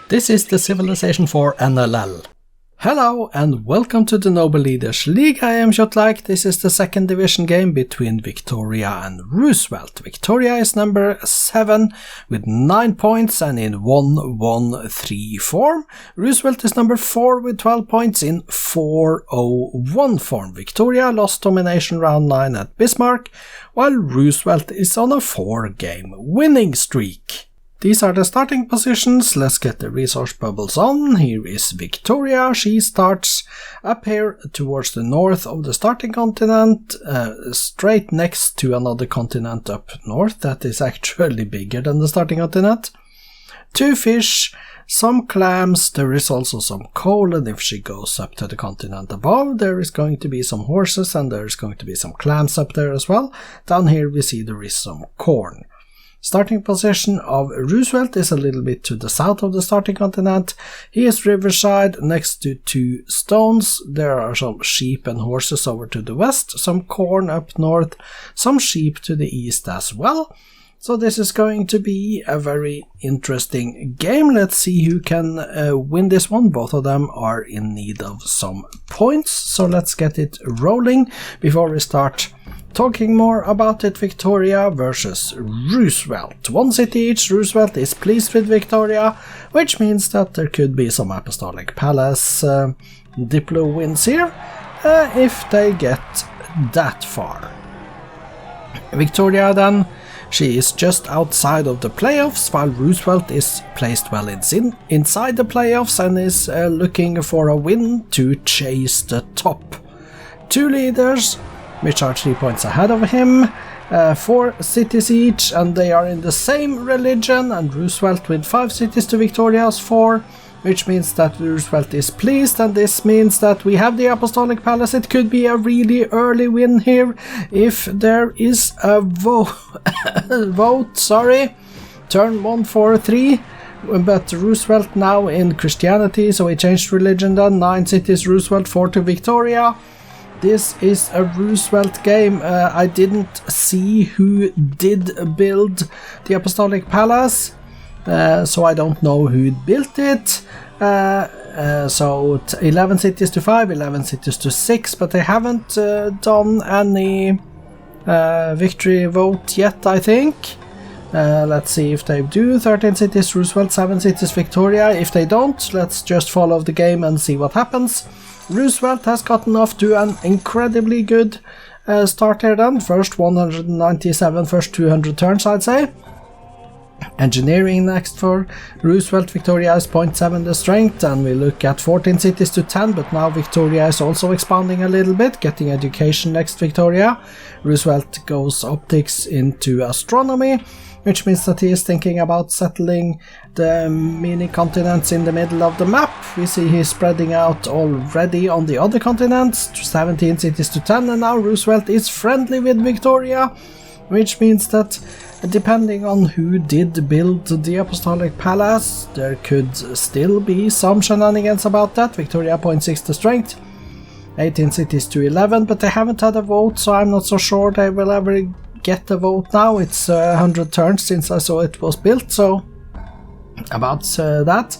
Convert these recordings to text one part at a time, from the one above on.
This is the Civilization 4 NLL. Hello and welcome to the Noble Leaders League. I am Kjotleik. This is the second division game between Victoria and Roosevelt. Victoria is number 7 with 9 points and in 1-1-3 form. Roosevelt is number 4 with 12 points in 4-0-1 form. Victoria lost domination round 9 at Bismarck, while Roosevelt is on a 4-game winning streak. These are the starting positions. Let's get the resource bubbles on. Here is Victoria. She starts up here towards the north of the starting continent, straight next to another continent up north that is actually bigger than the starting continent. 2 fish, some clams, there is also some coal, and if she goes up to the continent above, there is going to be some horses and there is going to be some clams up there as well. Down here we see there is some corn. Starting position of Roosevelt is a little bit to the south of the starting continent. He is riverside next to 2 stones. There are some sheep and horses over to the west, some corn up north, some sheep to the east as well. So this is going to be a very interesting game. Let's see who can win this one. Both of them are in need of some points, so let's get it rolling before we start talking more about it. Victoria versus Roosevelt. 1 city each. Roosevelt is pleased with Victoria, which means that there could be some Apostolic Palace Diplo wins here, if they get that far. Victoria then, she is just outside of the playoffs, while Roosevelt is placed well inside the playoffs and is looking for a win to chase the top. 2 leaders, which are 3 points ahead of him, 4 cities each, and they are in the same religion, and Roosevelt with 5 cities to Victoria's 4, which means that Roosevelt is pleased, and this means that we have the Apostolic Palace. It could be a really early win here if there is a vote, turn 1, 4, 3, but Roosevelt now in Christianity, so he changed religion then, 9 cities Roosevelt, 4 to Victoria. This is a Roosevelt game. I didn't see who did build the Apostolic Palace, so I don't know who built it. So 11 cities to 5, 11 cities to 6, but they haven't done any victory vote yet, I think. Let's see if they do. 13 cities Roosevelt, 7 cities Victoria. If they don't, let's just follow the game and see what happens. Roosevelt has gotten off to an incredibly good start here then. First 197, first 200 turns, I'd say. Engineering next for Roosevelt. Victoria is 0.7 the strength, and we look at 14 cities to 10, but now Victoria is also expanding a little bit, getting education next Victoria. Roosevelt goes optics into astronomy, which means that he is thinking about settling the mini continents in the middle of the map. We see he's spreading out already on the other continents, 17 cities to 10, and now Roosevelt is friendly with Victoria, which means that depending on who did build the Apostolic Palace, there could still be some shenanigans about that. Victoria 0.6 the strength, 18 cities to 11, but they haven't had a vote, so I'm not so sure they will ever get a vote now. It's 100 turns since I saw it was built, so about that.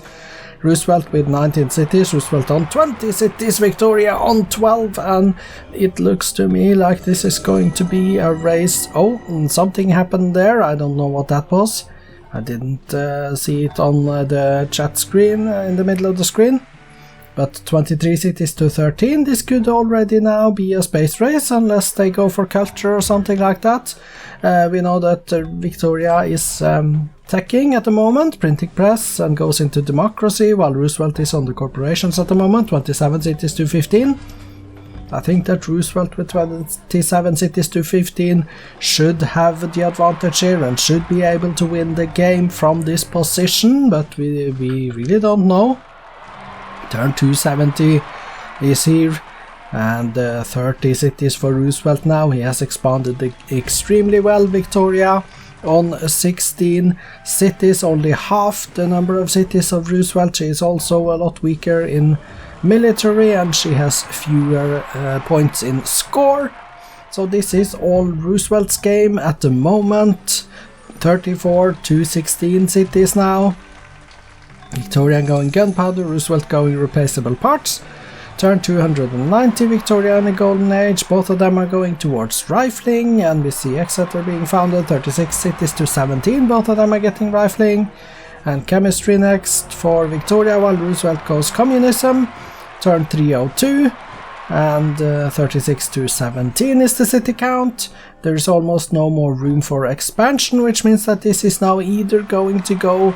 Roosevelt with 19 cities, Roosevelt on 20 cities, Victoria on 12, and it looks to me like this is going to be a race. Oh, something happened there, I don't know what that was. I didn't see it on the chat screen in the middle of the screen. But 23 cities to 13, this could already now be a space race, unless they go for culture or something like that. We know that Victoria is teching at the moment, printing press, and goes into democracy, while Roosevelt is on the corporations at the moment, 27 cities to 15. I think that Roosevelt with 27 cities to 15 should have the advantage here and should be able to win the game from this position, but we really don't know. Turn 270 is here, and 30 cities for Roosevelt now. He has expanded extremely well. Victoria on 16 cities, only half the number of cities of Roosevelt. She is also a lot weaker in military, and she has fewer points in score. So this is all Roosevelt's game at the moment. 34 to 16 cities now. Victoria going gunpowder, Roosevelt going replaceable parts. Turn 290, Victoria in the Golden Age, both of them are going towards rifling, and we see Exeter being founded, 36 cities to 17, both of them are getting rifling. And chemistry next for Victoria, while Roosevelt goes communism. Turn 302, and 36 to 17 is the city count. There is almost no more room for expansion, which means that this is now either going to go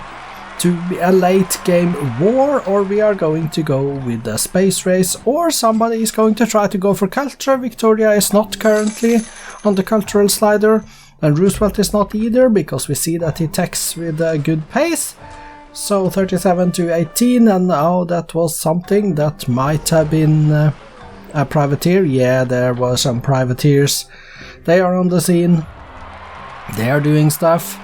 to be a late game war, or we are going to go with a space race, or somebody is going to try to go for culture. Victoria is not currently on the cultural slider, and Roosevelt is not either, because we see that he techs with a good pace. So 37 to 18, and now that was something that might have been a privateer. Yeah, there were some privateers. They are on the scene. They are doing stuff.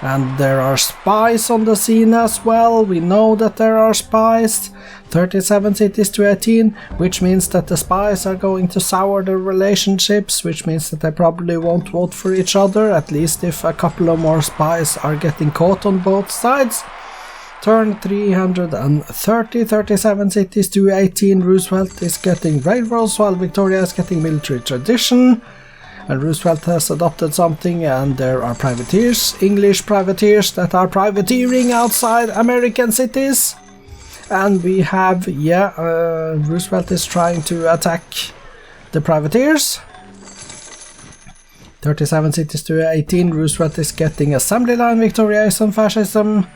And there are spies on the scene as well. We know that there are spies. 37 cities to 18, which means that the spies are going to sour their relationships, which means that they probably won't vote for each other, at least if a couple of more spies are getting caught on both sides. Turn 330, 37 cities to 18. Roosevelt is getting railroads, while Victoria is getting military tradition. And Roosevelt has adopted something, and there are privateers, English privateers, that are privateering outside American cities. And we have, Roosevelt is trying to attack the privateers. 37 cities to 18, Roosevelt is getting assembly line, Victoria is on fascism.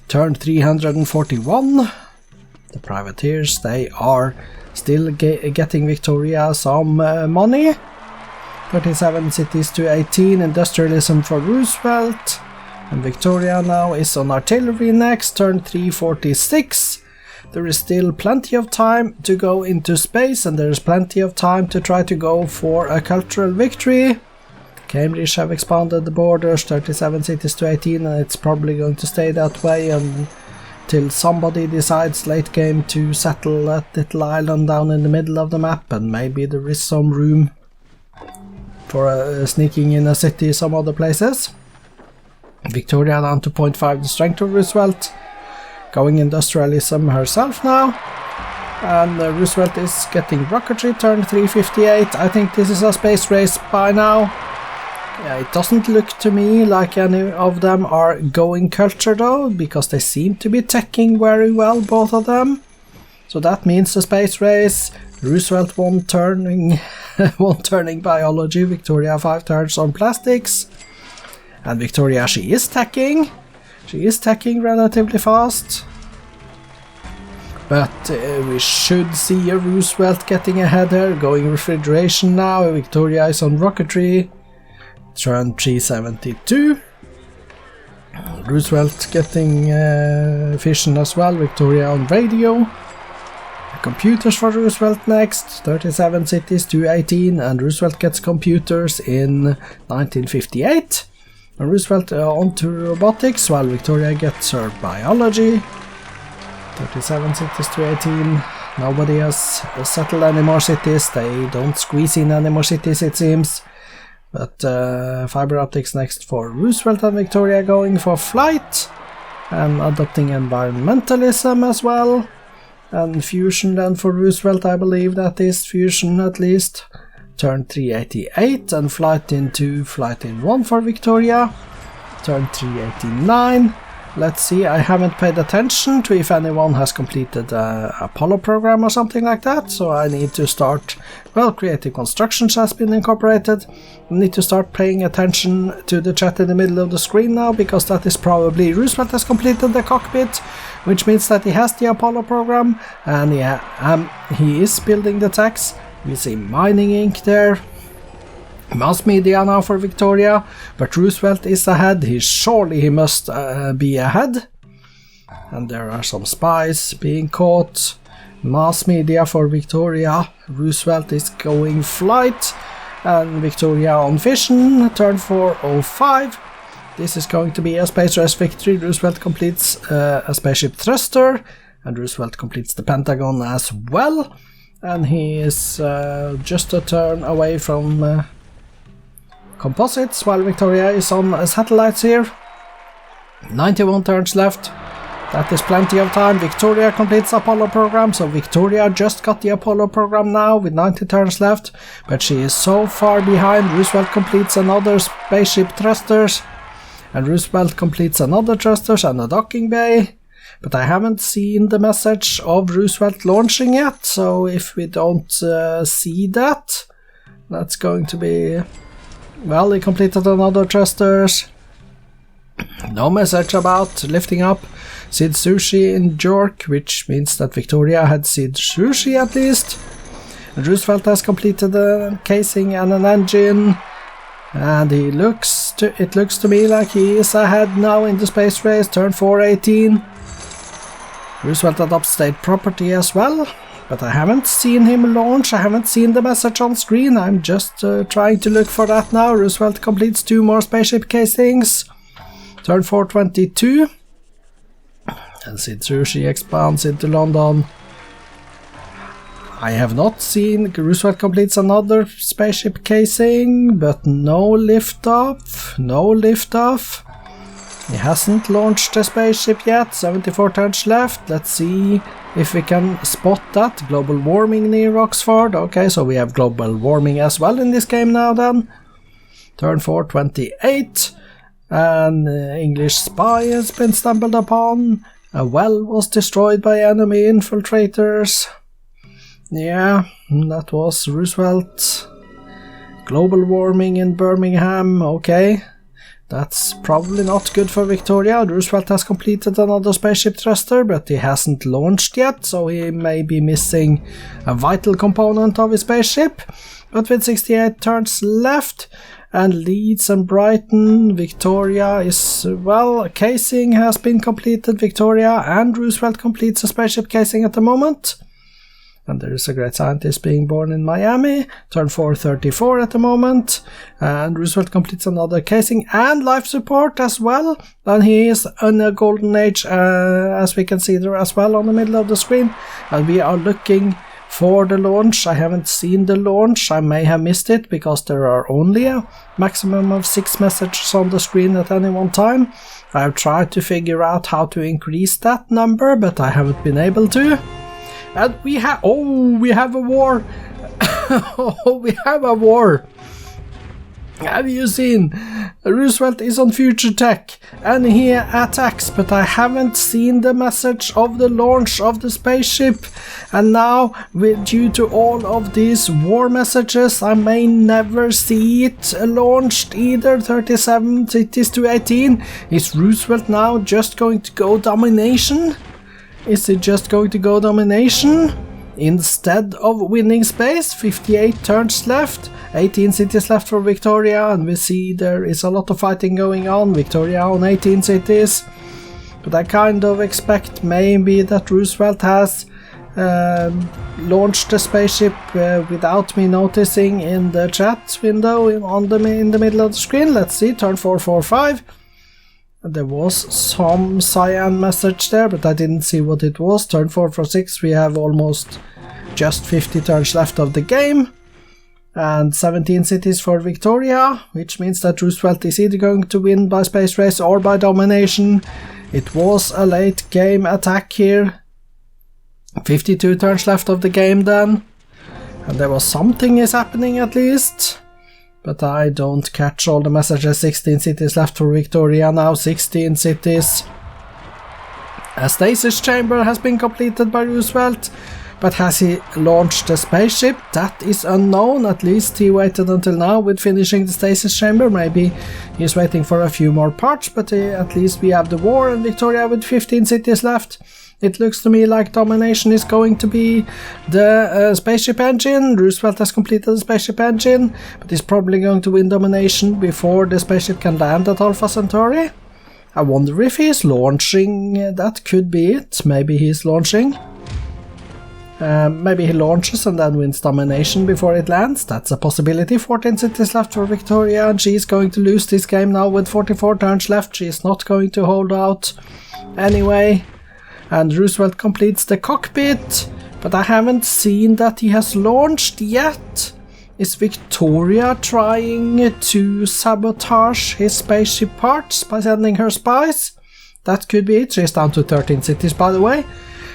Turn 341, the privateers, they are still getting Victoria some money. 37 cities to 18, industrialism for Roosevelt. And Victoria now is on artillery next, turn 346. There is still plenty of time to go into space, and there is plenty of time to try to go for a cultural victory. Cambridge have expanded the borders, 37 cities to 18, and it's probably going to stay that way until somebody decides late game to settle that little island down in the middle of the map, and maybe there is some room for sneaking in a city some other places. Victoria down to 0.5 the strength of Roosevelt, going industrialism herself now, and Roosevelt is getting rocketry, turn 358. I think this is a space race by now. It doesn't look to me like any of them are going culture though, because they seem to be teching very well, both of them. So that means a space race. Roosevelt one turning biology, Victoria 5 turns on plastics. And Victoria, she is teching. She is teching relatively fast. But we should see a Roosevelt getting ahead here, going refrigeration now. Victoria is on rocketry. Turn 372. Roosevelt getting fission as well. Victoria on radio. Computers for Roosevelt next. 37 cities to 18, and Roosevelt gets computers in 1958. And Roosevelt onto robotics, while Victoria gets her biology. 37 cities to 18. Nobody has settled any more cities. They don't squeeze in any more cities, it seems. But fiber optics next for Roosevelt, and Victoria going for flight and adopting environmentalism as well. And fusion then for Roosevelt, I believe that is fusion at least. Turn 388, and flight in 2, flight in 1 for Victoria. Turn 389. Let's see, I haven't paid attention to if anyone has completed a Apollo program or something like that, so I need to start, well, creative constructions has been incorporated. I need to start paying attention to the chat in the middle of the screen now, because that is probably Roosevelt has completed the cockpit, which means that he has the Apollo program, and he is building the techs. We see mining ink there. Mass media now for Victoria, but Roosevelt is ahead. Surely he must be ahead. And there are some spies being caught. Mass media for Victoria. Roosevelt is going flight, and Victoria on fission. Turn 405. This is going to be a space race victory. Roosevelt completes a spaceship thruster, and Roosevelt completes the Pentagon as well. And he is just a turn away from composites, while Victoria is on satellites here. 91 turns left. That is plenty of time. Victoria completes Apollo program, so Victoria just got the Apollo program now with 90 turns left, but she is so far behind. Roosevelt completes another spaceship thrusters, and Roosevelt completes another thrusters and a docking bay, but I haven't seen the message of Roosevelt launching yet, so if we don't see that, that's going to be... Well, he completed another thrusters. No message about lifting up Sid Sushi in York, which means that Victoria had Sid Sushi at least. And Roosevelt has completed a casing and an engine, and it looks to me like he is ahead now in the space race. Turn 418. Roosevelt adopts state property as well, but I haven't seen him launch. I haven't seen the message on screen. I'm just trying to look for that now. Roosevelt completes 2 more spaceship casings. Turn 422. And Sid Sushi expands into London. I have not seen Roosevelt completes another spaceship casing, but no liftoff. No liftoff. He hasn't launched the spaceship yet. 74 turns left. Let's see if we can spot that. Global warming near Oxford. Okay, so we have global warming as well in this game now then. Turn 428. An English spy has been stumbled upon. A well was destroyed by enemy infiltrators. Yeah, that was Roosevelt. Global warming in Birmingham. Okay, that's probably not good for Victoria. Roosevelt has completed another spaceship thruster, but he hasn't launched yet, so he may be missing a vital component of his spaceship. But with 68 turns left, and Leeds and Brighton, Victoria is, well, casing has been completed. Victoria and Roosevelt completes a spaceship casing at the moment. And there is a great scientist being born in Miami. Turn 434 at the moment. And Roosevelt completes another casing and life support as well. And he is in a golden age, as we can see there as well on the middle of the screen. And we are looking for the launch. I haven't seen the launch. I may have missed it because there are only a maximum of 6 messages on the screen at any one time. I've tried to figure out how to increase that number, but I haven't been able to. And we have a war. We have a war. Have you seen? Roosevelt is on future tech and he attacks, but I haven't seen the message of the launch of the spaceship, and now due to all of these war messages I may never see it launched either. 37 cities to 18. Is Roosevelt now just going to go domination? Is it just going to go domination instead of winning space? 58 turns left, 18 cities left for Victoria, and we see there is a lot of fighting going on. Victoria on 18 cities, but I kind of expect maybe that Roosevelt has launched the spaceship without me noticing in the chat window in the middle of the screen. Let's see, turn 445. There was some cyan message there, but I didn't see what it was. Turn 446, we have almost just 50 turns left of the game. And 17 cities for Victoria, which means that Roosevelt is either going to win by space race or by domination. It was a late game attack here. 52 turns left of the game then. And there was something is happening at least. But I don't catch all the messages. 16 cities left for Victoria now, 16 cities. A stasis chamber has been completed by Roosevelt, but has he launched the spaceship? That is unknown. At least he waited until now with finishing the stasis chamber. Maybe he's waiting for a few more parts, but at least we have the war and Victoria with 15 cities left. It looks to me like domination is going to be the spaceship engine. Roosevelt has completed the spaceship engine, but he's probably going to win domination before the spaceship can land at Alpha Centauri. I wonder if he's launching. That could be it. Maybe he's launching. Maybe he launches and then wins domination before it lands. That's a possibility. 14 cities left for Victoria, and she's going to lose this game now with 44 turns left. She's not going to hold out anyway. And Roosevelt completes the cockpit, but I haven't seen that he has launched yet. Is Victoria trying to sabotage his spaceship parts by sending her spies? that could be it. She's down to 13 cities, by the way.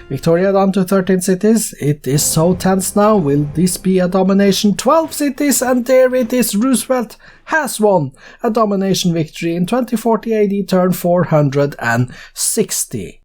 Victoria down to 13 cities. It is so tense now. Will this be a domination? 12 cities, and there it is. Roosevelt has won a domination victory in 2040 AD turn 460.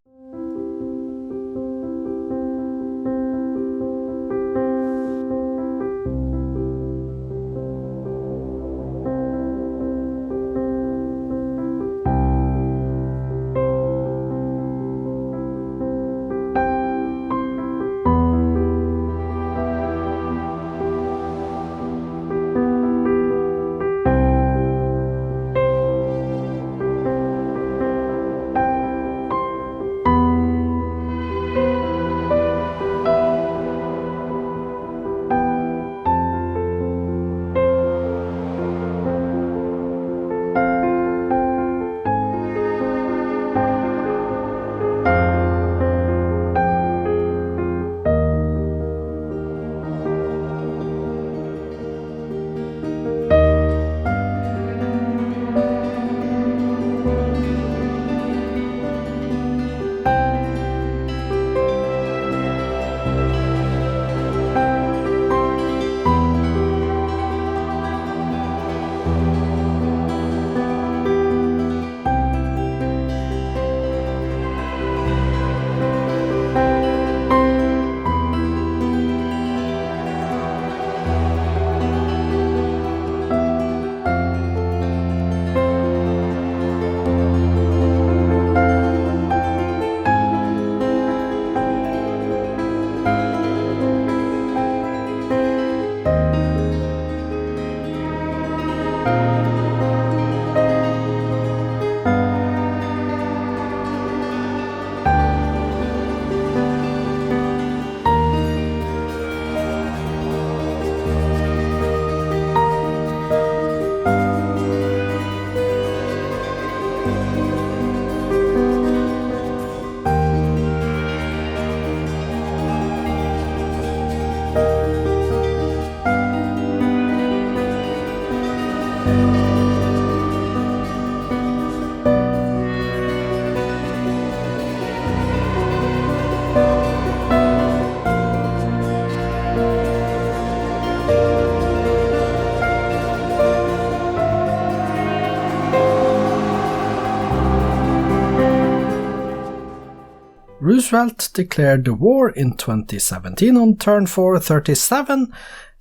Roosevelt declared the war in 2017 on turn 437,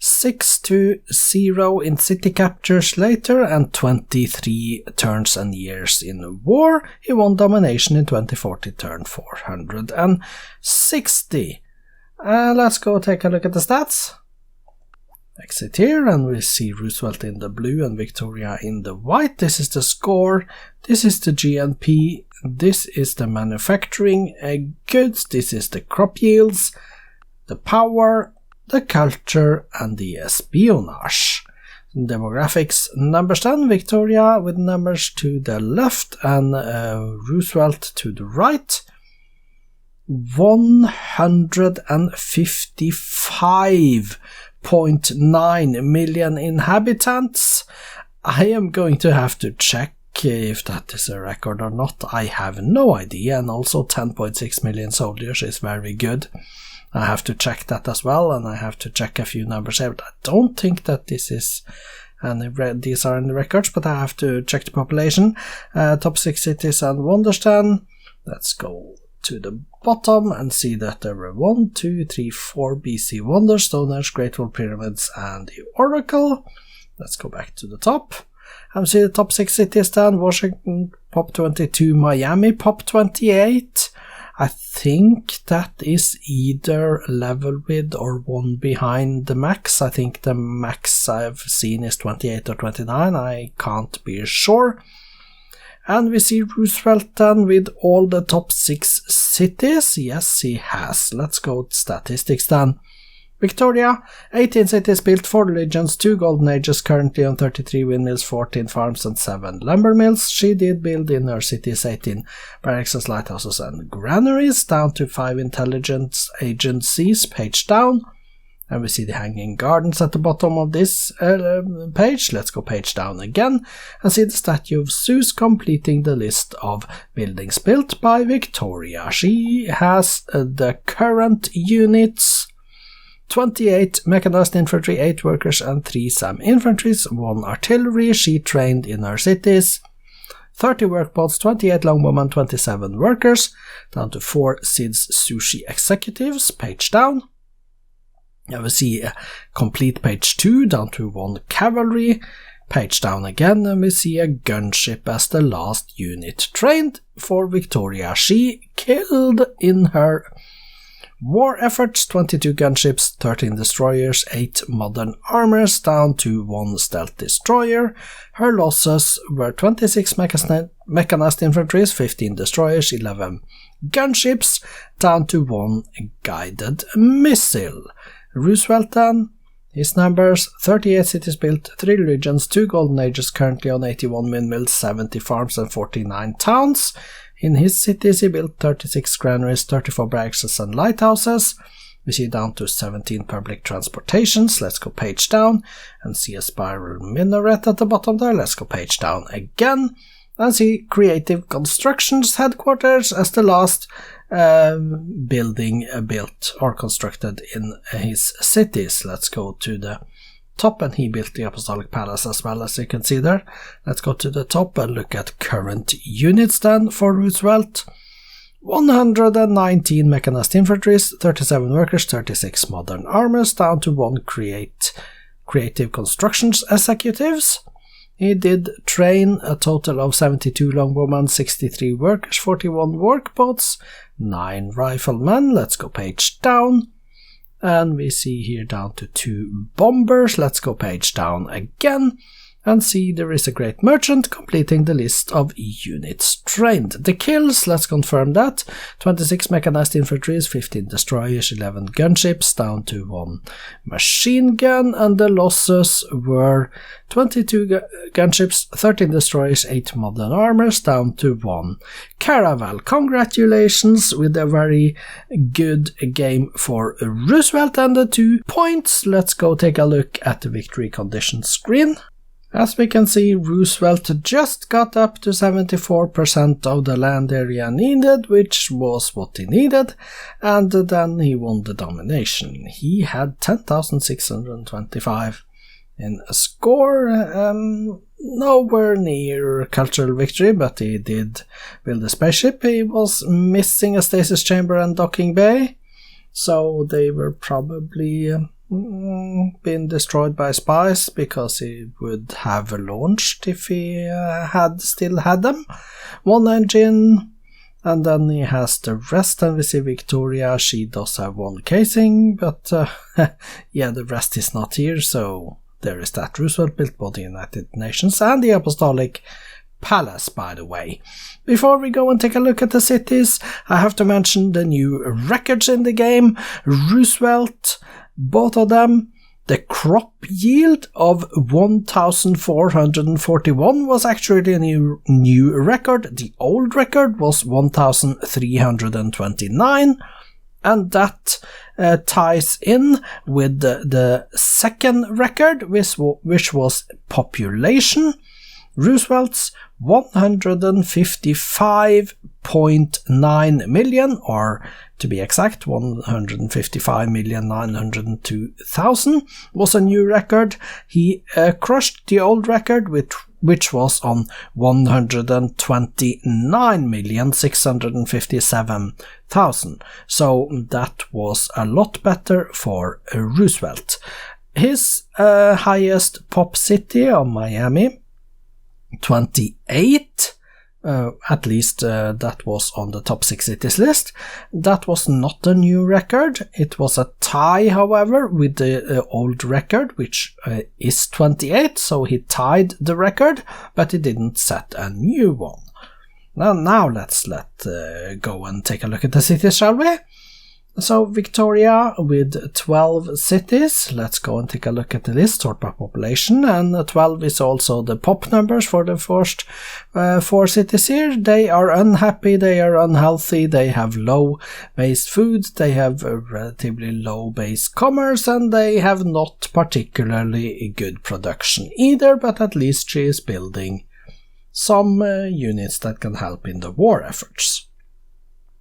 6-0 in city captures later, and 23 turns and years in war. He won domination in 2040 turn 460. Let's go take a look at the stats. Exit here, and we see Roosevelt in the blue and Victoria in the white. This is the score, this is the GNP, this is the manufacturing goods, this is the crop yields, the power, the culture, and the espionage. Demographics numbers then, Victoria with numbers to the left and Roosevelt to the right. 155.9 million inhabitants. I am going to have to check if that is a record or not. I have no idea, and also 10.6 million soldiers is very good. I have to check that as well, and I have to check a few numbers here. I don't think that this is these are in the records, but I have to check the population. Top 6 cities and wonders then. Let's go to the bottom and see that there were 1, 2, 3, 4 BC wonders, Stonehenge, Great Wall Pyramids, and the Oracle. Let's go back to the top and see the top 6 cities then. Washington, Pop 22, Miami, Pop 28. I think that is either level with or one behind the max. I think the max I've seen is 28 or 29. I can't be sure. And we see Roosevelt then with all the top 6 cities. Yes, he has. Let's go to statistics then. Victoria, 18 cities built, 4 religions, 2 golden ages, currently on 33 windmills, 14 farms and 7 lumber mills. She did build in her cities 18 barracks, lighthouses and granaries, down to 5 intelligence agencies, page down. And we see the hanging gardens at the bottom of this page. Let's go page down again and see the statue of Zeus completing the list of buildings built by Victoria. She has the current units: 28 mechanized infantry, 8 workers and 3 SAM infantries, 1 artillery she trained in her cities, 30 workboats, 28 longbowmen, 27 workers, down to 4 SIDS sushi executives, page down. Now we see a complete page 2, down to 1 cavalry, page down again, and we see a gunship as the last unit trained for Victoria. She killed in her war efforts 22 gunships, 13 destroyers, 8 modern armors, down to 1 stealth destroyer. Her losses were 26 mechanized infantry, 15 destroyers, 11 gunships, down to 1 guided missile. Roosevelt then, his numbers: 38 cities built, 3 legions, 2 golden ages, currently on 81 windmills, 70 farms and 49 towns. In his cities he built 36 granaries, 34 barracks and lighthouses. We see down to 17 public transportations. Let's go page down and see a spiral minaret at the bottom there. Let's go page down again and see Creative Constructions headquarters as the last building built or constructed in his cities. Let's go to the top, and he built the Apostolic Palace as well, as you can see there. Let's go to the top and look at current units then for Roosevelt. 119 mechanized infantries, 37 workers, 36 modern armors, down to 1 Creative Constructions executives. He did train a total of 72 longbowmen, 63 workers, 41 workboats, 9 riflemen. Let's go page down. And we see here down to 2 bombers. Let's go page down again and see there is a great merchant completing the list of units trained. The kills, let's confirm that: 26 mechanized infantries, 15 destroyers, 11 gunships, down to 1 machine gun, and the losses were 22 gunships, 13 destroyers, 8 modern armors, down to 1 caravel. Congratulations with a very good game for Roosevelt and the 2 points. Let's go take a look at the victory conditions screen. As we can see, Roosevelt just got up to 74% of the land area needed, which was what he needed, and then he won the domination. He had 10,625 in a score, nowhere near cultural victory, but he did build a spaceship. He was missing a stasis chamber and docking bay, so they were probably been destroyed by spies, because he would have launched if he still had them. 1 engine, and then he has the rest, and we see Victoria, she does have 1 casing, but yeah, the rest is not here, so there is that. Roosevelt built both the United Nations and the Apostolic Palace, by the way. Before we go and take a look at the cities, I have to mention the new records in the game. Roosevelt, both of them, the crop yield of 1,441 was actually a new record. The old record was 1,329, and that ties in with the second record, which was population. Roosevelt's 155.9 million, or to be exact, 155,902,000, was a new record. He crushed the old record, which was on 129,657,000. So that was a lot better for Roosevelt. His highest pop city of Miami, 28, at least that was on the top 6 cities list. That was not a new record. It was a tie, however, with the old record, which is 28, so he tied the record, but he didn't set a new one. Now let's go and take a look at the cities, shall we? So Victoria with 12 cities. Let's go and take a look at the list, sort by population, and 12 is also the pop numbers for the first 4 cities here. They are unhappy, they are unhealthy, they have low base food, they have a relatively low base commerce, and they have not particularly good production either, but at least she is building some units that can help in the war efforts.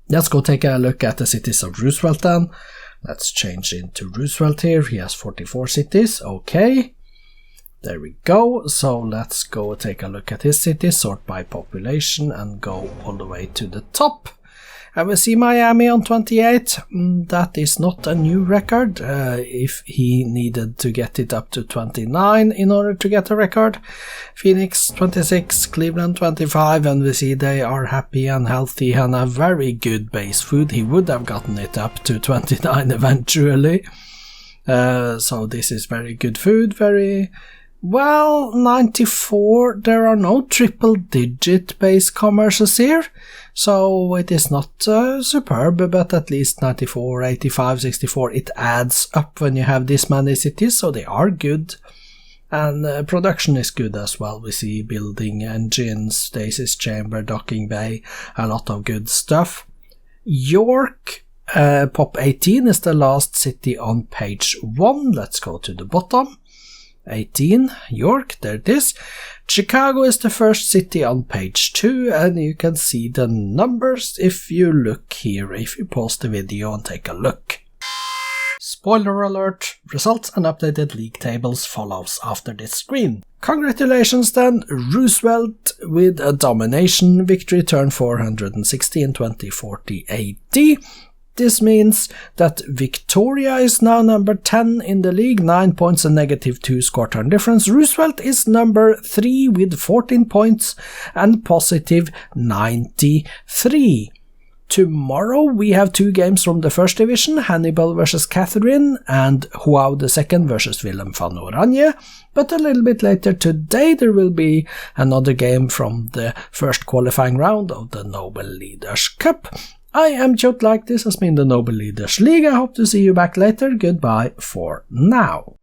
Let's go take a look at the cities of Roosevelt then. Let's change into Roosevelt here. He has 44 cities. Okay. There we go. So let's go take a look at his cities, sort by population, and go all the way to the top. And we see Miami on 28. That is not a new record. If he needed to get it up to 29 in order to get a record. Phoenix 26, Cleveland 25, and we see they are happy and healthy and have very good base food. He would have gotten it up to 29 eventually. So this is very good food, very... Well, 94, there are no triple-digit base commerces here, so it is not superb, but at least 94, 85, 64, it adds up when you have this many cities, so they are good. And production is good as well. We see building engines, stasis chamber, docking bay, a lot of good stuff. York, pop 18 is the last city on page 1. Let's go to the bottom. 18, York, there it is. Chicago is the first city on page 2, and you can see the numbers if you look here, if you pause the video and take a look. Spoiler alert, results and updated league tables follows after this screen. Congratulations then, Roosevelt with a domination victory, turn 460 in 2040 AD. This means that Victoria is now number 10 in the league, 9 points and -2 score turn difference. Roosevelt is number 3 with 14 points and positive 93. Tomorrow we have 2 games from the first division, Hannibal vs Catherine and Huao II vs Willem van Oranje. But a little bit later today there will be another game from the first qualifying round of the Noble Leaders Cup. I am Kjotleik, this has been the Noble Leaders League. I hope to see you back later. Goodbye for now.